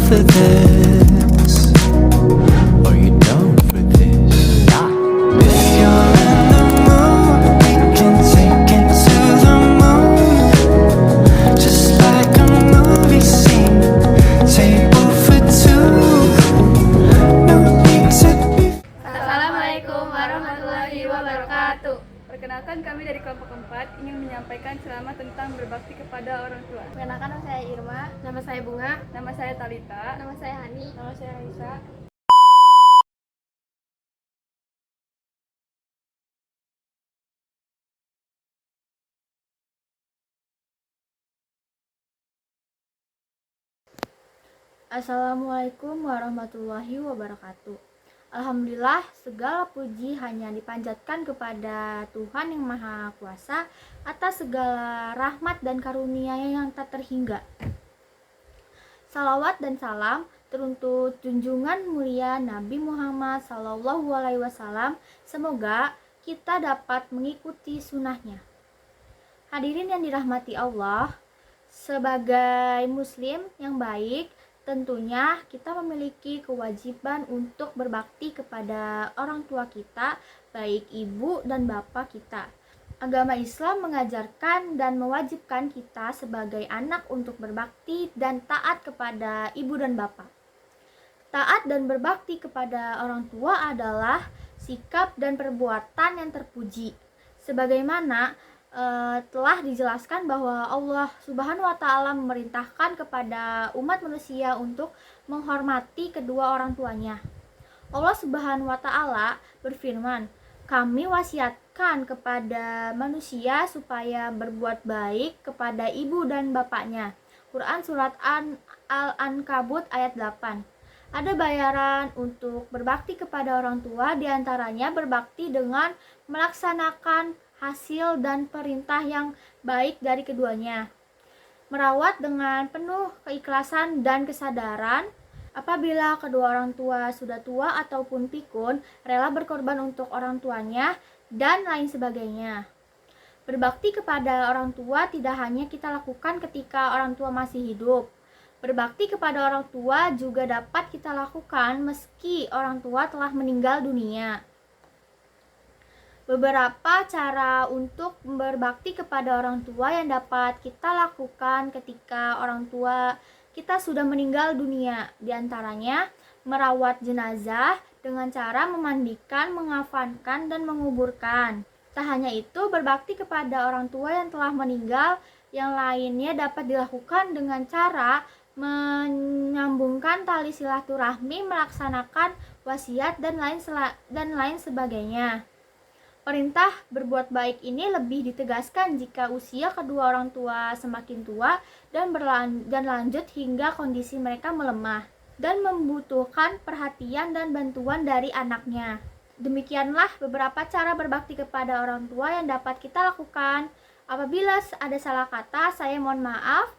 for this? Are you down for this? If you're in the mood, we can take it to the moon. Just like a movie scene, table for two. No need to be. Assalamualaikum warahmatullahi wabarakatuh. Perkenalkan, kami dari kelompok 4 ingin menyampaikan ceramah tentang berbakti kepada orang tua. Perkenalkan, nama saya Irma. Nama saya Bunga. Nama saya Talita. Nama saya Hani. Nama saya Raisa. Assalamualaikum warahmatullahi wabarakatuh. Alhamdulillah, segala puji hanya dipanjatkan kepada Tuhan yang Maha Kuasa atas segala rahmat dan karunia-Nya yang tak terhingga. Salawat dan salam teruntuk junjungan mulia Nabi Muhammad SAW. Semoga kita dapat mengikuti sunnahnya. Hadirin yang dirahmati Allah, sebagai muslim yang baik, tentunya kita memiliki kewajiban untuk berbakti kepada orang tua kita, baik ibu dan bapak kita. Agama Islam mengajarkan dan mewajibkan kita sebagai anak untuk berbakti dan taat kepada ibu dan bapak. Taat dan berbakti kepada orang tua adalah sikap dan perbuatan yang terpuji. Sebagaimana telah dijelaskan bahwa Allah Subhanahu wa Ta'ala memerintahkan kepada umat manusia untuk menghormati kedua orang tuanya. Allah Subhanahu wa Ta'ala berfirman, "Kami wasiatkan kepada manusia supaya berbuat baik kepada ibu dan bapaknya." Quran Surat Al-Ankabut ayat 8. Ada bayaran untuk berbakti kepada orang tua, diantaranya berbakti dengan melaksanakan hasil dan perintah yang baik dari keduanya. Merawat dengan penuh keikhlasan dan kesadaran. Apabila kedua orang tua sudah tua ataupun pikun, rela berkorban untuk orang tuanya dan lain sebagainya. Berbakti kepada orang tua tidak hanya kita lakukan ketika orang tua masih hidup. Berbakti kepada orang tua juga dapat kita lakukan meski orang tua telah meninggal dunia. Beberapa cara untuk berbakti kepada orang tua yang dapat kita lakukan ketika orang tua kita sudah meninggal dunia. Di antaranya, merawat jenazah dengan cara memandikan, mengafankan, dan menguburkan. Tak hanya itu, berbakti kepada orang tua yang telah meninggal, yang lainnya dapat dilakukan dengan cara menyambungkan tali silaturahmi, melaksanakan wasiat, dan lain sebagainya. Perintah berbuat baik ini lebih ditegaskan jika usia kedua orang tua semakin tua dan lanjut hingga kondisi mereka melemah dan membutuhkan perhatian dan bantuan dari anaknya. Demikianlah beberapa cara berbakti kepada orang tua yang dapat kita lakukan. Apabila ada salah kata, saya mohon maaf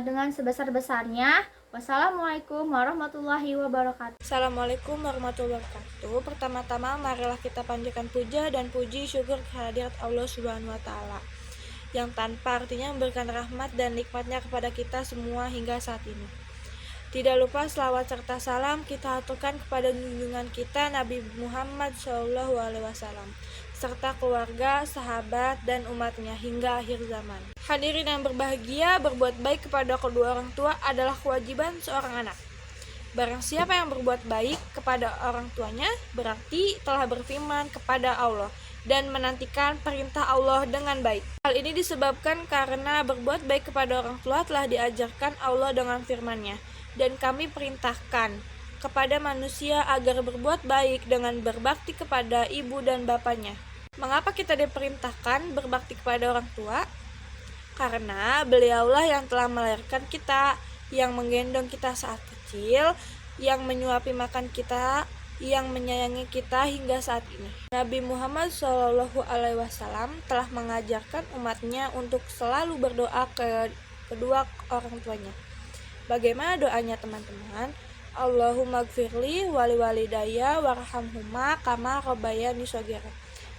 dengan sebesar-besarnya. Wassalamualaikum warahmatullahi wabarakatuh. Assalamualaikum warahmatullahi wabarakatuh. Pertama-tama marilah kita panjatkan puja dan puji syukur kehadirat Allah Subhanahu wa Ta'ala yang tanpa artinya memberikan rahmat dan nikmatnya kepada kita semua hingga saat ini. Tidak lupa selawat serta salam kita aturkan kepada junjungan kita Nabi Muhammad SAW serta keluarga, sahabat, dan umatnya hingga akhir zaman. Hadirin yang berbahagia, berbuat baik kepada kedua orang tua adalah kewajiban seorang anak. Barang siapa yang berbuat baik kepada orang tuanya, berarti telah berfirman kepada Allah dan menantikan perintah Allah dengan baik. Hal ini disebabkan karena berbuat baik kepada orang tua telah diajarkan Allah dengan firman-Nya, dan kami perintahkan kepada manusia agar berbuat baik dengan berbakti kepada ibu dan bapaknya. Mengapa kita diperintahkan berbakti kepada orang tua? Karena beliaulah yang telah melahirkan kita, yang menggendong kita saat kecil, yang menyuapi makan kita, yang menyayangi kita hingga saat ini. Nabi Muhammad SAW telah mengajarkan umatnya untuk selalu berdoa ke kedua orang tuanya. Bagaimana doanya teman-teman? Allahumma gfirli wali walidayya warhamhuma kama rabbayani shaghira.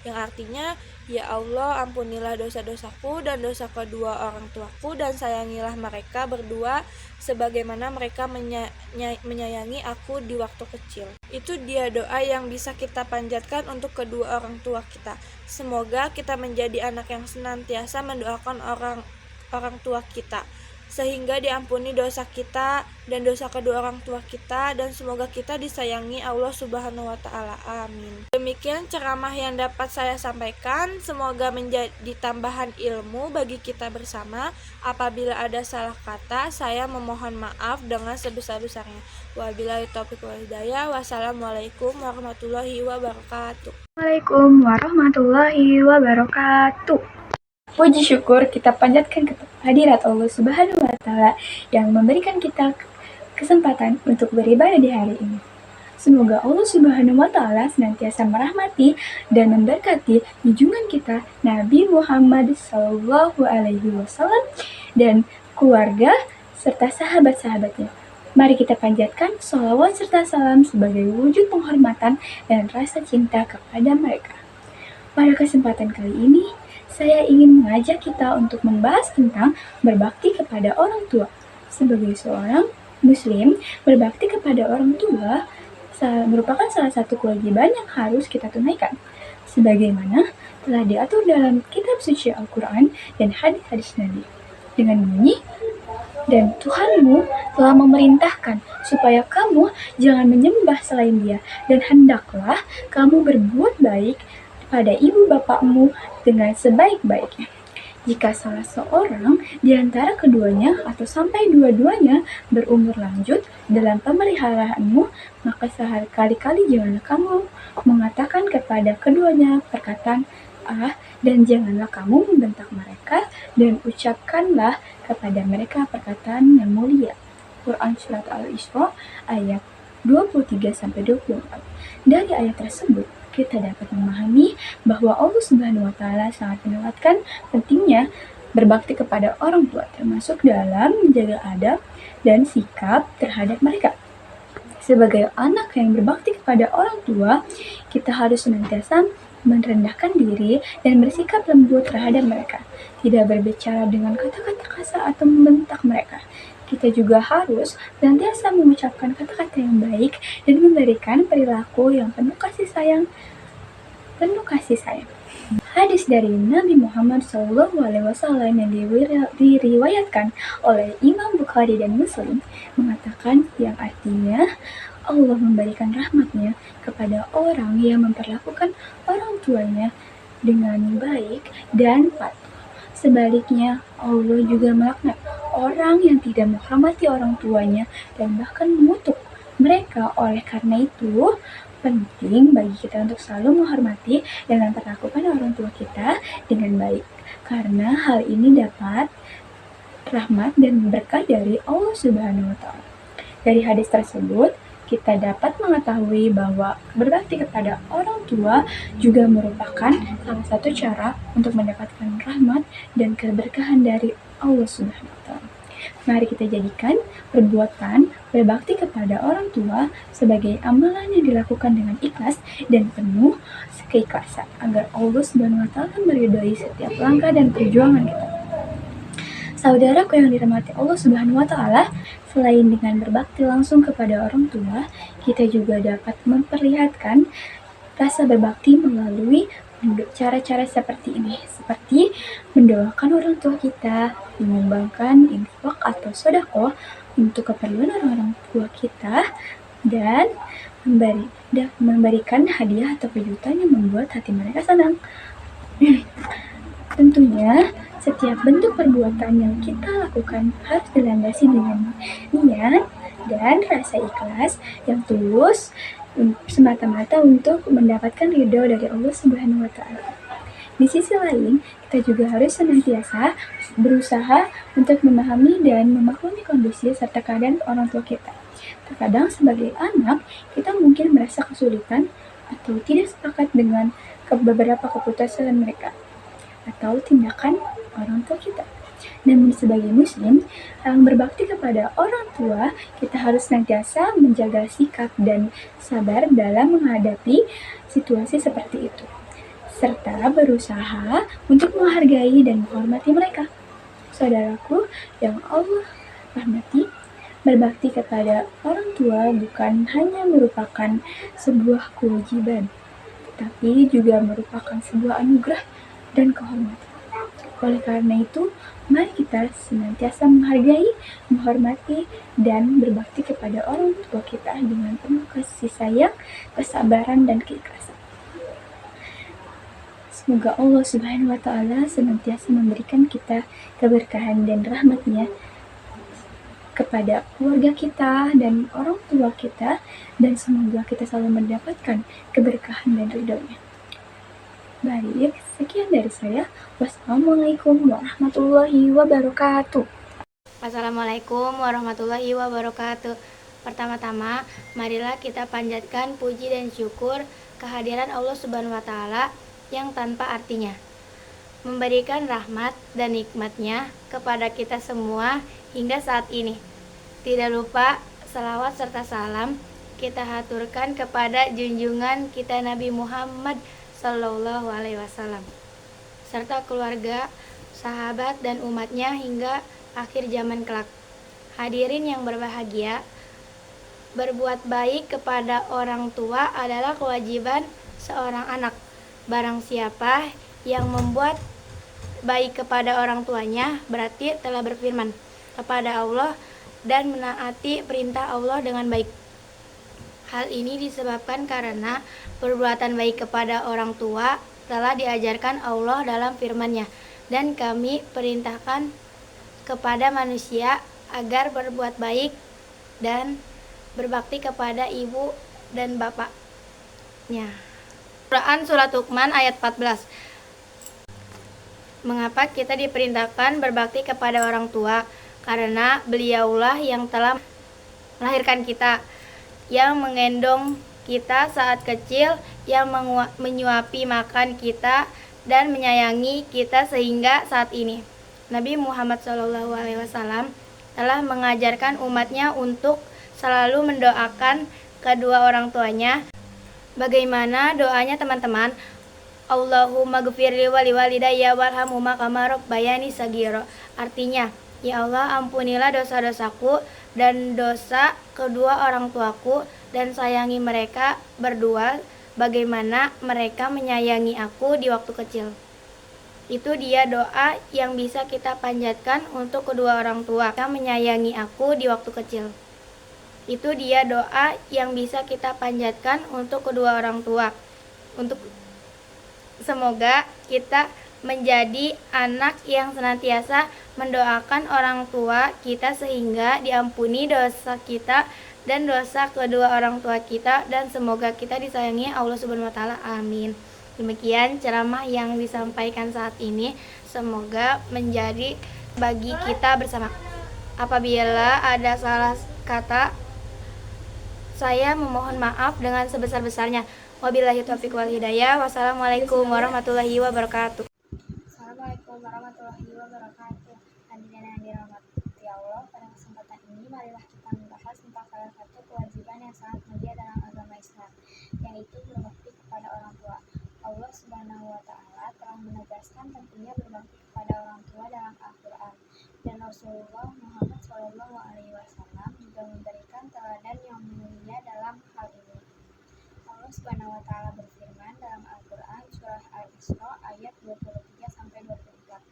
yang artinya, "Ya Allah, ampunilah dosa-dosaku dan dosa kedua orang tuaku, dan sayangilah mereka berdua sebagaimana mereka menyayangi aku di waktu kecil." Itu dia doa yang bisa kita panjatkan untuk kedua orang tua kita. Semoga kita menjadi anak yang senantiasa mendoakan orang tua kita, sehingga diampuni dosa kita dan dosa kedua orang tua kita, dan semoga kita disayangi Allah Subhanahu wa Ta'ala. Amin. Demikian ceramah yang dapat saya sampaikan. Semoga menjadi tambahan ilmu bagi kita bersama. Apabila ada salah kata, saya memohon maaf dengan sebesar-besarnya. Wabillahi taufiq wal hidayah. Wassalamualaikum warahmatullahi wabarakatuh. Waalaikumsalam warahmatullahi wabarakatuh. Puji syukur kita panjatkan kepada hadirat Allah Subhanahu wa Ta'ala yang memberikan kita kesempatan untuk beribadah di hari ini. Semoga Allah Subhanahu wa Ta'ala senantiasa merahmati dan memberkati junjungan kita Nabi Muhammad Sallallahu Alaihi Wasallam dan keluarga serta sahabat-sahabatnya. Mari kita panjatkan sholawat serta salam sebagai wujud penghormatan dan rasa cinta kepada mereka. Pada kesempatan kali ini, saya ingin mengajak kita untuk membahas tentang berbakti kepada orang tua. Sebagai seorang Muslim, berbakti kepada orang tua merupakan salah satu kewajiban yang harus kita tunaikan, sebagaimana telah diatur dalam kitab suci Al-Quran dan hadis-hadis Nabi. Dengan bunyi, "Dan Tuhanmu telah memerintahkan supaya kamu jangan menyembah selain Dia, dan hendaklah kamu berbuat baik pada ibu bapakmu dengan sebaik-baiknya. Jika salah seorang di antara keduanya atau sampai dua-duanya berumur lanjut dalam pemeliharaanmu, maka sekali-kali janganlah kamu mengatakan kepada keduanya perkataan dan janganlah kamu membentak mereka, dan ucapkanlah kepada mereka perkataan yang mulia." Quran Surat Al-Isra ayat 23-24. Dari ayat tersebut, kita dapat memahami bahwa Allah Subhanahu wa Ta'ala sangat menekankan pentingnya berbakti kepada orang tua, termasuk dalam menjaga adab dan sikap terhadap mereka. Sebagai anak yang berbakti kepada orang tua, kita harus senantiasa merendahkan diri dan bersikap lembut terhadap mereka, tidak berbicara dengan kata-kata kasar atau membentak mereka. Kita juga harus senantiasa mengucapkan kata-kata yang baik dan memberikan perilaku yang penuh kasih sayang. Hadis dari Nabi Muhammad SAW yang diriwayatkan oleh Imam Bukhari dan Muslim mengatakan, yang artinya, Allah memberikan rahmatnya kepada orang yang memperlakukan orang tuanya dengan baik dan patuh. Sebaliknya, Allah juga melaknat orang yang tidak menghormati orang tuanya dan bahkan mengutuk mereka. Oleh karena itu, penting bagi kita untuk selalu menghormati dan memperlakukan orang tua kita dengan baik, karena hal ini dapat rahmat dan berkah dari Allah Subhanahu wa Ta'ala. Dari hadis tersebut, kita dapat mengetahui bahwa berbakti kepada orang tua juga merupakan salah satu cara untuk mendapatkan rahmat dan keberkahan dari Allah Subhanahu wa Ta'ala. Mari kita jadikan perbuatan berbakti kepada orang tua sebagai amalan yang dilakukan dengan ikhlas dan penuh keikhlasan, agar Allah Subhanahu wa Ta'ala meridhai setiap langkah dan perjuangan kita. Saudaraku yang dirahmati Allah Subhanahu wa Ta'ala, selain dengan berbakti langsung kepada orang tua, kita juga dapat memperlihatkan rasa berbakti melalui cara-cara seperti ini, seperti mendoakan orang tua kita, menyumbangkan infak atau sedekah untuk keperluan orang tua kita, dan memberikan hadiah atau kejutan yang membuat hati mereka senang. Tentunya, setiap bentuk perbuatan yang kita lakukan harus dilandasi dengan niat dan rasa ikhlas yang tulus, semata-mata untuk mendapatkan ridho dari Allah Subhanahu wa Ta'ala. Di sisi lain, kita juga harus senantiasa berusaha untuk memahami dan memaklumi kondisi serta keadaan orang tua kita. Terkadang sebagai anak, kita mungkin merasa kesulitan atau tidak sepakat dengan beberapa keputusan mereka atau tindakan orang tua kita. Namun sebagai muslim yang berbakti kepada orang tua, kita harus senantiasa menjaga sikap dan sabar dalam menghadapi situasi seperti itu. serta berusaha untuk menghargai dan menghormati mereka. Saudaraku yang Allah rahmati, berbakti kepada orang tua bukan hanya merupakan sebuah kewajiban, tapi juga merupakan sebuah anugerah dan kehormatan. Oleh karena itu, mari kita senantiasa menghargai, menghormati, dan berbakti kepada orang tua kita dengan penuh kasih sayang, kesabaran, dan keikhlasan. Semoga Allah Subhanahu wa Ta'ala senantiasa memberikan kita keberkahan dan rahmat-Nya kepada keluarga kita dan orang tua kita, dan semoga kita selalu mendapatkan keberkahan dan ridhonya. Baik, sekian dari saya. Wassalamualaikum warahmatullahi wabarakatuh. Assalamualaikum warahmatullahi wabarakatuh. Pertama-tama, marilah kita panjatkan puji dan syukur kehadiran Allah Subhanahu wa Ta'ala yang tanpa artinya, memberikan rahmat dan nikmatnya kepada kita semua hingga saat ini. Tidak lupa salawat serta salam kita haturkan kepada junjungan kita Nabi Muhammad Sallallahu Alaihi Wasallam serta keluarga, sahabat, dan umatnya hingga akhir zaman kelak. Hadirin yang berbahagia, berbuat baik kepada orang tua adalah kewajiban seorang anak. Barang siapa yang membuat baik kepada orang tuanya berarti telah berfirman kepada Allah dan menaati perintah Allah dengan baik. Hal ini disebabkan karena perbuatan baik kepada orang tua telah diajarkan Allah dalam firman-Nya, dan kami perintahkan kepada manusia agar berbuat baik dan berbakti kepada ibu dan bapaknya. Quran Surat Luqman ayat 14. Mengapa kita diperintahkan berbakti kepada orang tua? Karena beliaulah yang telah melahirkan kita, yang menggendong kita saat kecil, yang menyuapi makan kita dan menyayangi kita sehingga saat ini. Nabi Muhammad SAW telah mengajarkan umatnya untuk selalu mendoakan kedua orang tuanya. Bagaimana doanya teman-teman? Allahumma ghfirli wa liwalidayya warhamhuma kama rabbayani shaghira. Artinya, ya Allah, ampunilah dosa-dosaku dan dosa kedua orang tuaku, dan sayangi mereka berdua bagaimana mereka menyayangi aku di waktu kecil. Itu dia doa yang bisa kita panjatkan untuk kedua orang tua. Mereka menyayangi aku di waktu kecil. Itu dia doa yang bisa kita panjatkan untuk kedua orang tua. Untuk semoga kita menjadi anak yang senantiasa mendoakan orang tua kita sehingga diampuni dosa kita dan dosa kedua orang tua kita, dan semoga kita disayangi Allah Subhanahu wa Ta'ala. Amin. Demikian ceramah yang disampaikan saat ini, semoga menjadi bagi kita bersama. Apabila ada salah kata, saya memohon maaf dengan sebesar-besarnya. Wabillahi taufiq wal hidayah. Wassalamualaikum warahmatullahi wabarakatuh. Assalamualaikum warahmatullahi wabarakatuh. Hadirin yang dirahmati Allah, pada kesempatan ini marilah kita membahas tentang salah satu kewajiban yang sangat mulia dalam agama Islam, yaitu berbakti kepada orang tua. Allah Subhanahu wa Ta'ala telah menegaskan pentingnya berbakti kepada orang tua dalam Al-Quran, dan Rasulullah Muhammad SAW juga memberikan teladan yang mulia dalam hal ini. Allah Subhanahu wa Ta'ala berfirman dalam Al-Quran surah Al-Isra ayat 23-24.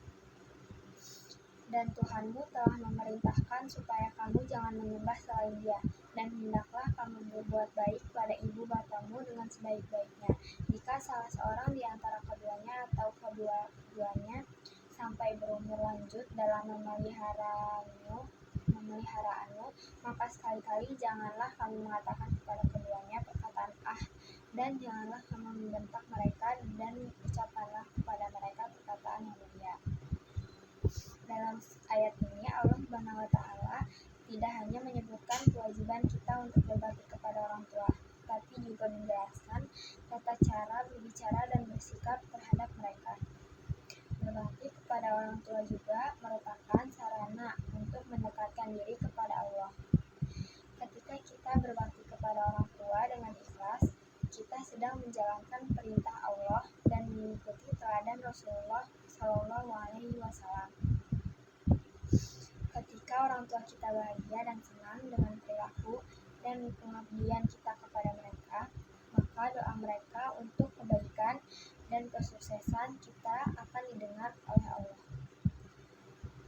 Dan Tuhanmu telah memerintahkan supaya kamu jangan menyembah selain Dia, dan hendaklah kamu berbuat baik pada ibu bapamu dengan sebaik-baiknya. Jika salah seorang di antara keduanya atau kedua-duanya sampai berumur lanjut dalam memeliharaanmu, maka sekali-kali janganlah kamu mengatakan kepada keduanya perkataan dan janganlah kamu membentak mereka, dan ucapkanlah kepada mereka perkataan yang mulia. Dalam ayat ini Allah Subhanahu wa Ta'ala tidak hanya menyebutkan kewajiban kita untuk berbakti kepada orang tua, tapi juga menjelaskan tata cara berbicara dan bersikap terhadap mereka. Berbakti kepada orang tua juga merupakan sarana untuk mendekatkan diri kepada Allah. Ketika kita berbakti kepada orang tua dengan ikhlas, kita sedang menjalankan perintah Allah dan mengikuti teladan Rasulullah Shallallahu Alaihi Wasallam. Ketika orang tua kita bahagia dan senang dengan perilaku dan pengabdian kita kepada mereka, maka doa mereka untuk kebaikan dan kesuksesan kita akan didengar oleh Allah.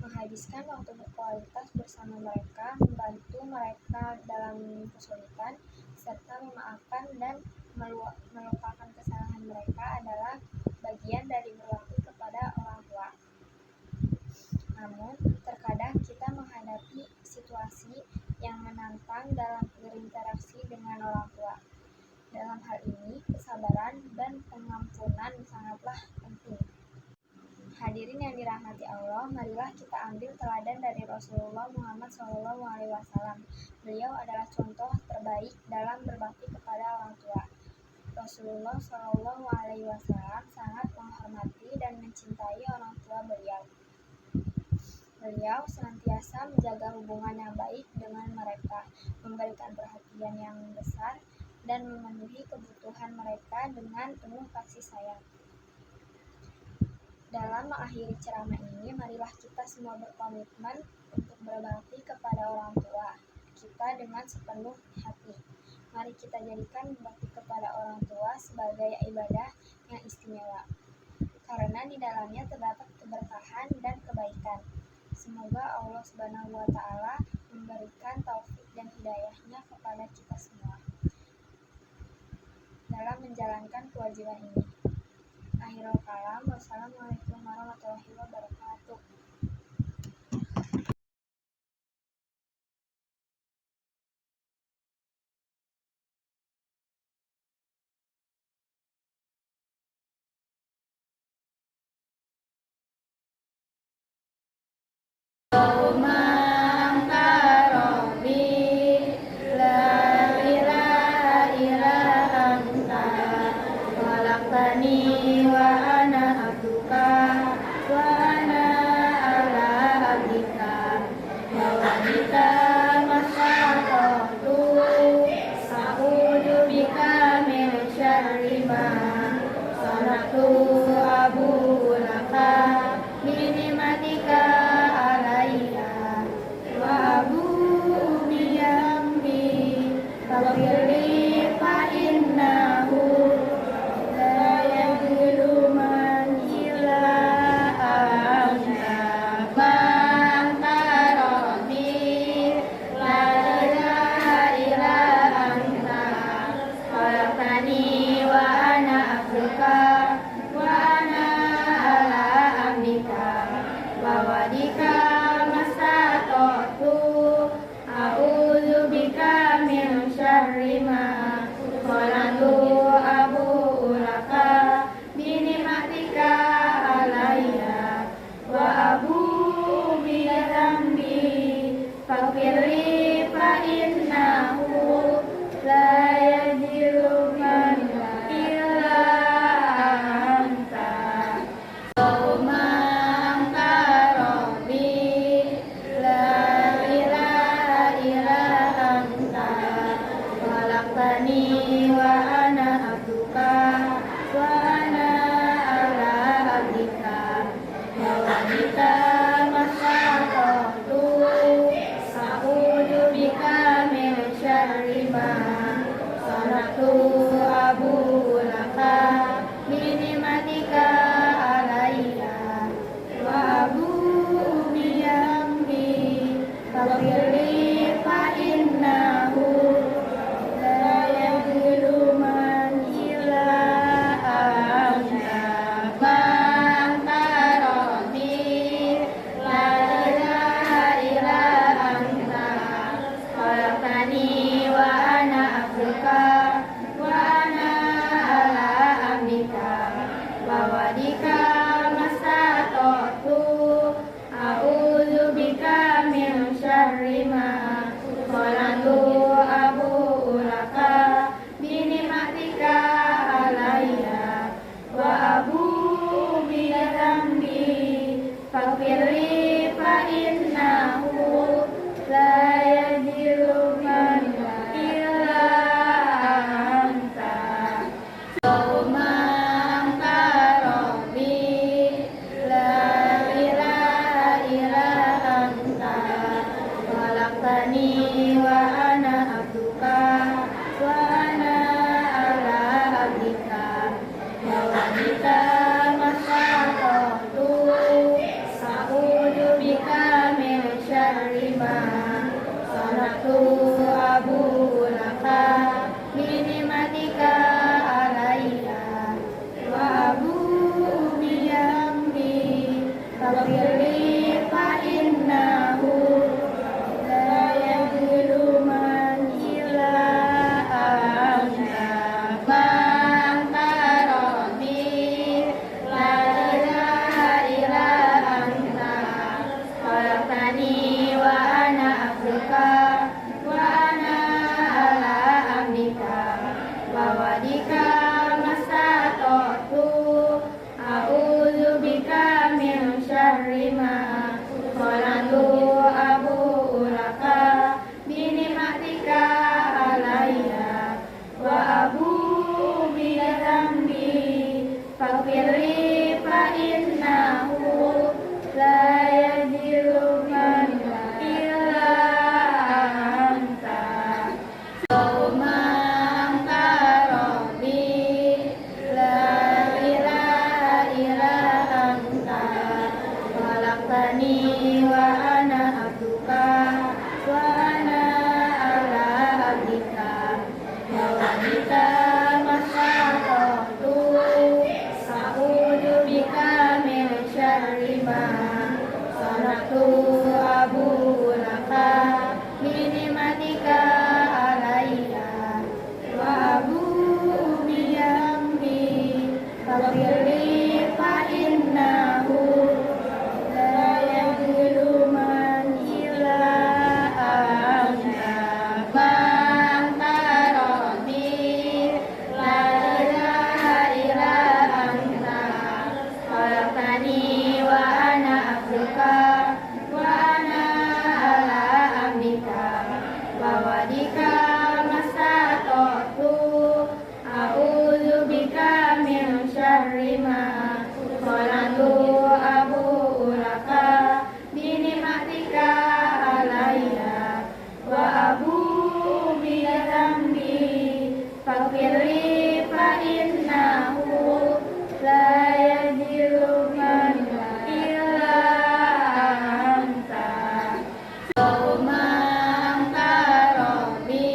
Menghabiskan waktu berkualitas bersama mereka, membantu mereka dalam kesulitan, serta memaafkan dan melupakan kesalahan mereka adalah bagian dari berbakti kepada orang tua. Namun, terkadang kita menghadapi situasi yang menantang dalam berinteraksi dengan orang tua. Dalam hal ini, kesabaran dan pengampunan sangatlah penting. Hadirin yang dirahmati Allah, marilah kita ambil teladan dari Rasulullah Muhammad SAW. Beliau adalah contoh terbaik dalam berbakti kepada orang tua. Rasulullah SAW sangat menghormati dan mencintai orang tua beliau. Beliau senantiasa menjaga hubungan yang baik dengan mereka, memberikan perhatian yang besar, dan memenuhi kebutuhan mereka dengan penuh kasih sayang. Dalam mengakhiri ceramah ini, marilah kita semua berkomitmen untuk berbakti kepada orang tua kita dengan sepenuh hati. Mari kita jadikan berbakti kepada orang tua sebagai ibadah yang istimewa, karena di dalamnya terdapat keberkahan dan kebaikan. Semoga Allah Subhanahu wa Ta'ala memberikan taufik dan hidayahnya kepada kita semua dalam menjalankan kewajiban ini. Akhirul kalam, wassalamualaikum warahmatullahi wabarakatuh. Wa ana abduka wa faghfirli fa innahu la yadhillu man illa anta. Allahumma anta rabbi la ilaha illa anta khalaqtani wa ana abduka wa ana ala abdika wa wanita masaqatu a'udzu bika min syarri ma sanatu abu laka bi ni'matika alayya wa abu bi amri faghfirli fa innahu la yadhillu man illa anta. Anta rabbi la ilaha illa anta khalaqtani wa ana abduka wa ana ala abdika wa wadika mastata'tu a'udzu bika min syarri ma sanatu abu laka bi ni'matika alayya wa abu bi dzambi faghfirli fa innahu la yadhillu man illa anta. Allahumma anta rabbi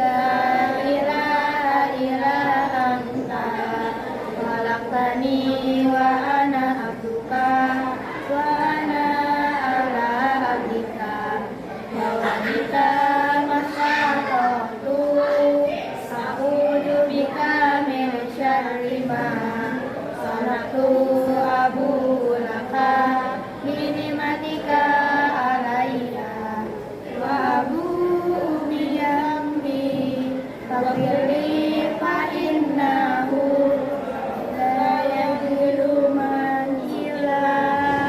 la ilaha illa anta khalaqtani wa ana abduka wa ana ala abdika wa wanita masaqatu a'udzu bika min syarri ma sanatu abu laka bi ni'matika alayya wa abu bi amri faghfirli fa innahu la yadhillu man illa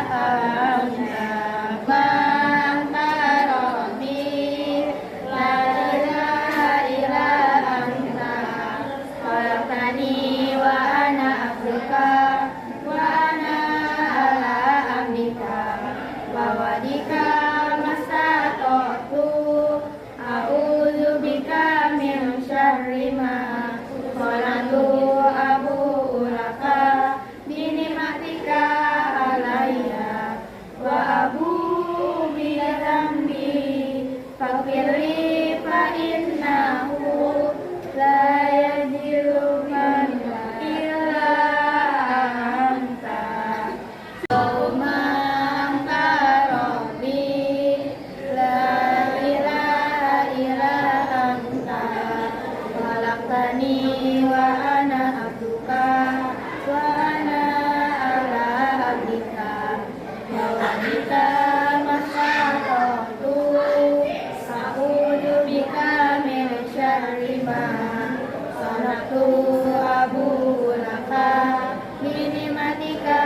anta. Anta rabbi la ilaha illa anta khalaqtani wa ana abduka wa ana ala abdika wa wadika mastata'tu a'udzu bika min syarri ma sanatu abu laka bi ni'matika alayya wa abu bi dzambi faghfirli fa innahu la yadhillu man illa anta. Allahumma anta rabbi la ilaha illa anta khalaqtani wa ana abduka wa ana ala abdika wa wanita masaqatu a'udzu bika min syarri ma sanatu abu laka bi ni'matika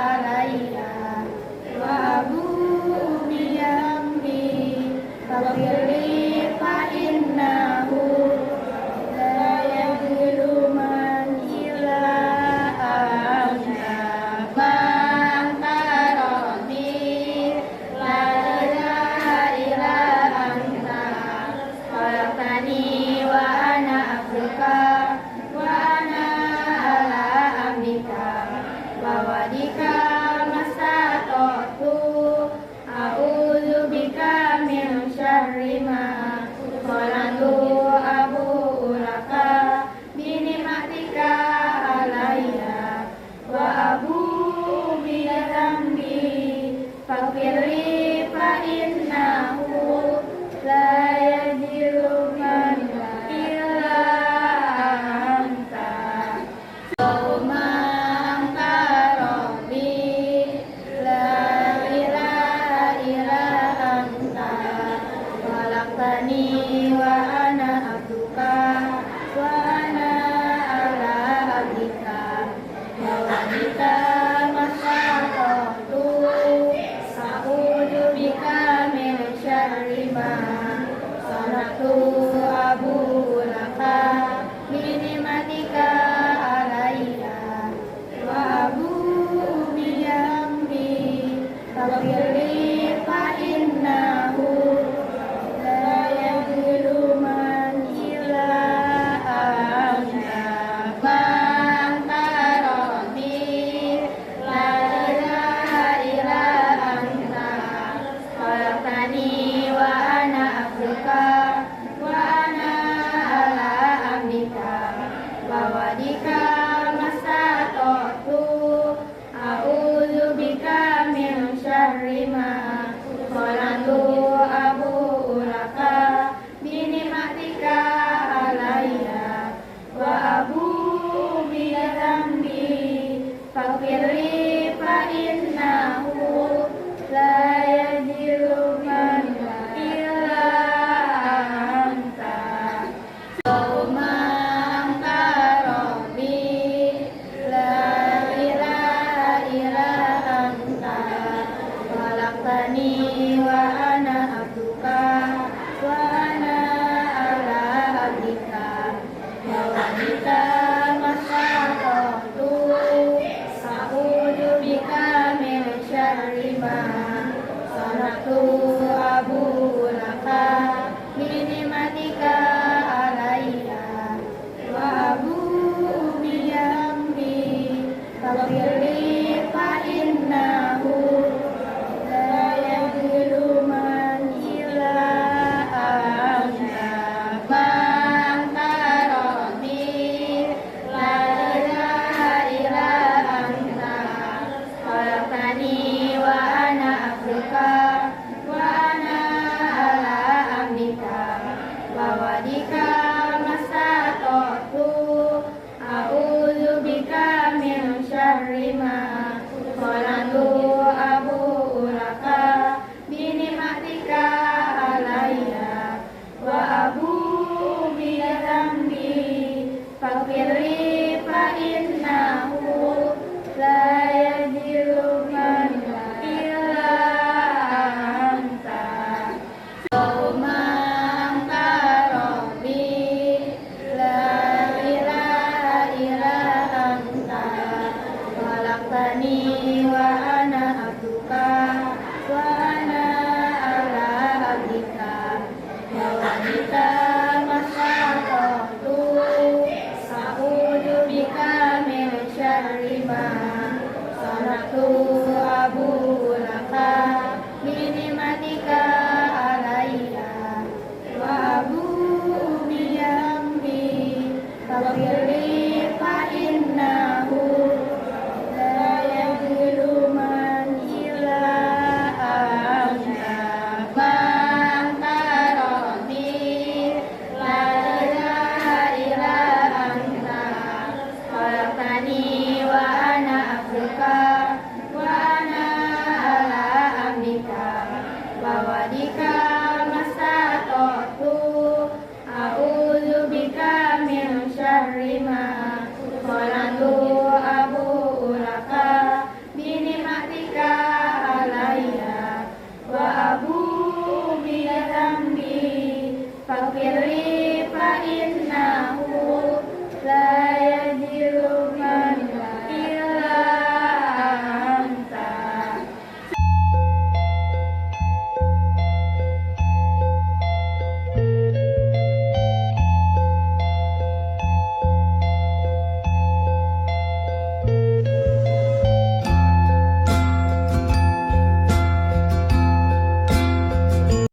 alayya wa abu bi amri faghfirli fa innahu la yadhillu man illa anta. Anta rabbi la ilaha illa anta khalaqtani wa ana abduka wa ana ala abdika wa wadika mastata'tu a'udzu bika min syarri ma sanatu abu laka bi ni'matika alayya wa abu bi dzambi faghfirli fa innahu la yadhillu man illa anta. Allahumma anta rabbi la ilaha illa anta khalaqtani wa ana abduka wa ana ala abdika wa wanita masaqatu a'udzu bika min syarri ma sanatu abu laka bi ni'matika alayya wadika masatotu a'udzubika min syarri ma khalaqtu abu ulaka binimatika alayya wa abu bidambi fakirli fa innahu la yajiru man illa anta Allahumma anta rabbi la ilaha illa anta khalaqtani wa ana abduka wa ana ala abdika wa wadika masatotu a'udzu bika min syarri ma sanatu abu laka binimatika alayya wa abu biyambi fakirli fa innahu la yaghfiru man illa anta anta rabbi la ilaha illa anta khalaqtani wa ana abduka wa ana ala abdika wa wadika masatotu a'udzu bika min syarri ma khalaqtu abu ulaka binimatika alayya wa abu bidambi fakirli